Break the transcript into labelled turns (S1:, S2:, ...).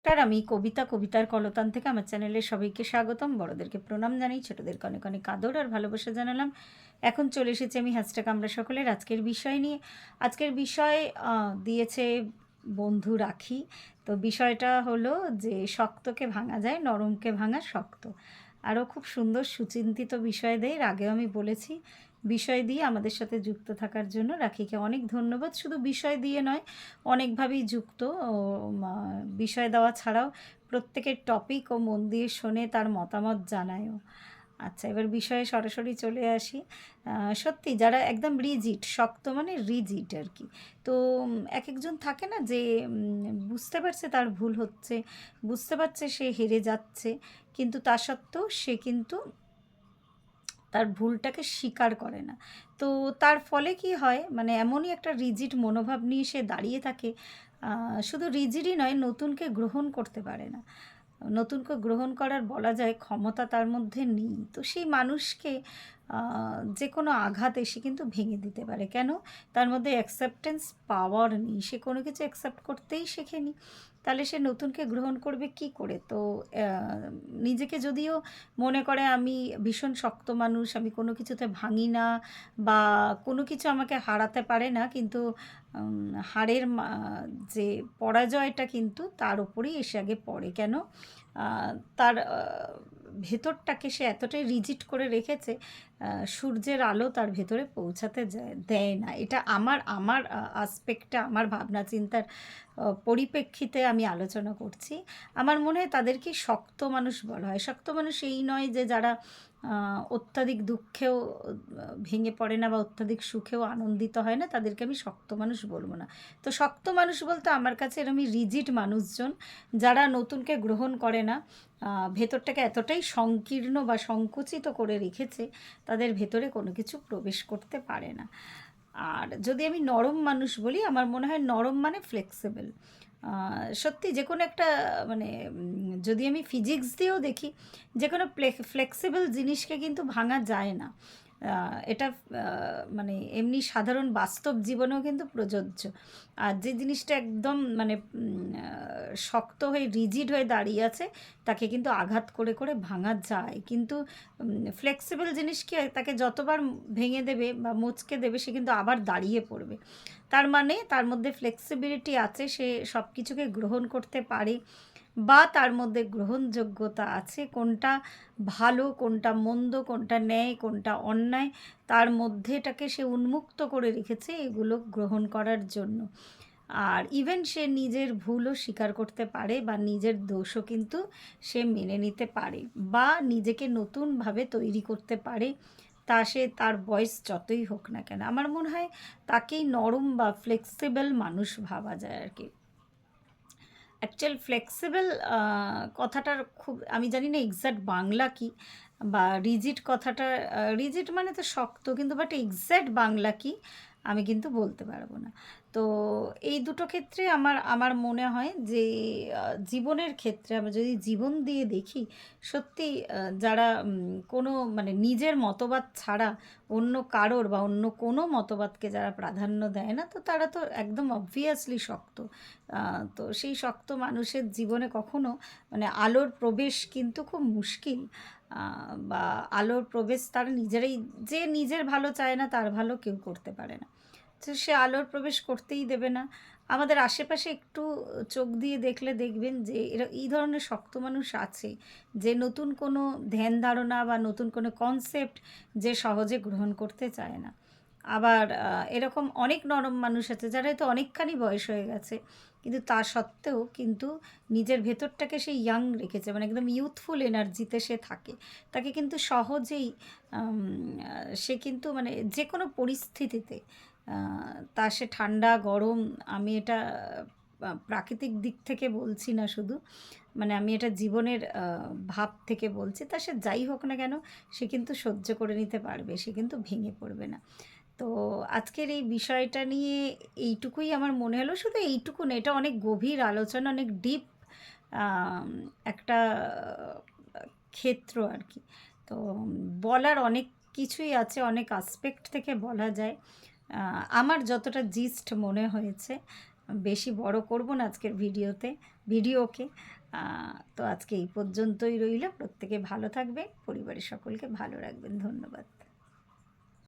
S1: নমস্কার, আমি কবিতার কলতান থেকে আমার চ্যানেলে সবাইকে স্বাগতম। বড়দেরকে প্রণাম জানাই, ছোটদেরকে অনেক অনেক আদর আর ভালোবাসা জানালাম। এখন চলে এসেছি আমি হ্যাশট্যাগ আমরা সকলের আজকের বিষয় নিয়ে। আজকের বিষয় দিয়েছে বন্ধু রাখি। তো বিষয়টা হলো যে শক্তকে ভাঙা যায়, নরমকে ভাঙা শক্ত। আরও খুব সুন্দর সুচিন্তিত বিষয় দেয়, আগেও আমি বলেছি। বিষয় দিয়ে আমাদের সাথে যুক্ত থাকার জন্য রাখিকে অনেক ধন্যবাদ। শুধু বিষয় দিয়ে নয়, অনেকভাবেই যুক্ত। বিষয় দেওয়া ছাড়াও প্রত্যেকের টপিক ও মন দিয়ে শোনে, তার মতামত জানায়ও। আচ্ছা, এবার বিষয়ে সরাসরি চলে আসি। সত্যি যারা একদম রিজিড, শক্ত মানে রিজিড আর কি। তো এক একজন থাকে না যে বুঝতে পারছে তার ভুল হচ্ছে, বুঝতে পারছে সে হেরে যাচ্ছে, কিন্তু তা সত্ত্বেও সে কিন্তু তার ভুলটাকে স্বীকার করে না। তো তার ফলে কি হয়, মানে এমনই একটা রিজিড মনোভাব নিয়ে সে দাঁড়িয়ে থাকে। শুধু রিজিডই নয়, নতুনকে গ্রহণ করতে পারে না। নতুনকে গ্রহণ করার বলা যায় ক্ষমতা তার মধ্যে নেই। তো সেই মানুষকে যে কোনো আঘাত এসে কিন্তু ভেঙে দিতে পারে। কেন? তার মধ্যে অ্যাকসেপ্টেন্স পাওয়ার নেই, সে কোনো কিছু অ্যাকসেপ্ট করতেই শেখেনি। তাহলে সে নতুনকে গ্রহণ করবে কি করে? তো নিজেকে যদিও মনে করে আমি ভীষণ শক্ত মানুষ, আমি কোনো কিছুতে ভাঙি না, বা কোনো কিছু আমাকে হারাতে পারে না, কিন্তু হারের যে পরাজয়টা কিন্তু তার উপরেই এসে আগে পড়ে। কেন? তার ভেতরটাকে সে এতটাই রিজিড করে রেখেছে, সূর্যের আলো তার ভেতরে পৌঁছাতে দেয় না। এটা আমার আমার আসপেক্টটা, আমার ভাবনা চিন্তার পরিপ্রেক্ষিতে আমি আলোচনা করছি। আমার মনে হয় তাদেরকে শক্ত মানুষ বলা হয়। শক্ত মানুষ এই নয় যে যারা অত্যাধিক দুঃখেও ভেঙে পড়ে না বা অত্যাধিক সুখেও আনন্দিত হয় না, তাদেরকে আমি শক্ত মানুষ বলবো না। তো শক্ত মানুষ বলতে আমার কাছে এরকমই রিজিড মানুষজন, যারা নতুনকে গ্রহণ করে না, ভেতরটাকে এতটাই সংকীর্ণ বা সংকুচিত করে রেখেছে, তাদের ভেতরে কোনো কিছু প্রবেশ করতে পারে না। আর যদি আমি নরম মানুষ বলি, আমার মনে হয় নরম মানে ফ্লেক্সিবল। সত্যি যে কোনো একটা, মানে যদি আমি ফিজিক্স দিয়েও দেখি, যে কোনো ফ্লেক্সিবল জিনিসকে কিন্তু ভাঙা যায় না। এটা মানে এমনি সাধারণ বাস্তব জীবনেও কিন্তু প্রযোজ্য। আর যে জিনিসটা একদম মানে শক্ত হয়ে রিজিড হয়ে দাঁড়িয়ে আছে, তাকে কিন্তু আঘাত করে করে ভাঙা যায়। কিন্তু ফ্লেক্সিবল জিনিস কি হয়, তাকে যতবার ভেঙে দেবে বা মচকে দেবে, সে কিন্তু আবার দাঁড়িয়ে পড়বে। তার মানে তার মধ্যে ফ্লেক্সিবিলিটি আছে, সে সব কিছুকে গ্রহণ করতে পারে, বা তার মধ্যে গ্রহণযোগ্যতা আছে। কোনটা ভালো, কোনটা মন্দ, কোনটা ন্যায়, কোনটা অন্যায়, তার মধ্যেটাকে সে উন্মুক্ত করে রেখেছে এগুলো গ্রহণ করার জন্য। আর ইভেন সে নিজের ভুলও স্বীকার করতে পারে, বা নিজের দোষও কিন্তু সে মেনে নিতে পারে, বা নিজেকে নতুনভাবে তৈরি করতে পারে। তা সে তার বয়স যতই হোক না কেন, আমার মনে হয় তাকেই নরম বা ফ্লেক্সিবল মানুষ ভাবা যায় আর কি। অ্যাকচুয়াল ফ্লেক্সিবল কথাটার খুব আমি জানি না এক্স্যাক্ট বাংলা কি, বা রিজিড কথাটা, রিজিড মানে তো শক্ত, কিন্তু বাট এক্স্যাক্ট বাংলা কি আমি কিন্তু বলতে পারবো না। তো এই দুটো ক্ষেত্রে আমার আমার মনে হয় যে জীবনের ক্ষেত্রে আমরা যদি জীবন দিয়ে দেখি, সত্যি যারা কোনো মানে নিজের মতবাদ ছাড়া অন্য কারোর বা অন্য কোনো মতবাদকে যারা প্রাধান্য দেয় না, তো তারা তো একদম অবভিয়াসলি শক্ত। তো সেই শক্ত মানুষের জীবনে কখনো মানে আলোর প্রবেশ কিন্তু খুব মুশকিল। বা আলোর প্রবেশ তারা নিজেরাই, যে নিজের ভালো চায় না তার ভালো কেউ করতে পারে না। তো সে আলোর প্রবেশ করতেই দেবে না। আমাদের আশেপাশে একটু চোখ দিয়ে দেখলে দেখবেন যে এই ধরনের শক্ত মানুষ আছে, যে নতুন কোনো ধ্যান ধারণা বা নতুন কোনো কনসেপ্ট যে সহজে গ্রহণ করতে চায় না। আবার এরকম অনেক নরম মানুষ আছে যারা হয়তো অনেকখানি বয়স হয়ে গেছে, কিন্তু তা সত্ত্বেও কিন্তু নিজের ভেতরটাকে সে ইয়াং রেখেছে, মানে একদম ইউথফুল এনার্জিতে সে থাকে। তাকে কিন্তু সহজেই সে কিন্তু মানে যে কোনো পরিস্থিতিতে, তা সে ঠান্ডা গরম, আমি এটা প্রাকৃতিক দিক থেকে বলছি না শুধু, মানে আমি এটা জীবনের ভাব থেকে বলছি, তা সে যাই হোক না কেন, সে কিন্তু সহ্য করে নিতে পারবে, সে কিন্তু ভেঙে পড়বে না। তো আজকের এই বিষয়টা নিয়ে এইটুকুই আমার মনে হলো। শুধু এইটুকু না, এটা অনেক গভীর আলোচনা, অনেক ডিপ একটা ক্ষেত্র আর কি। তো বলার অনেক কিছুই আছে, অনেক আসপেক্ট থেকে বলা যায়। আমার যতটা জিস্ট মনে হয়েছে, বেশি বড় করব না আজকের ভিডিওতে। ভিডিওকে। তো আজকে এই পর্যন্তই রইল। প্রত্যেকে ভালো থাকবেন, পরিবারের সকলকে ভালো রাখবেন। ধন্যবাদ।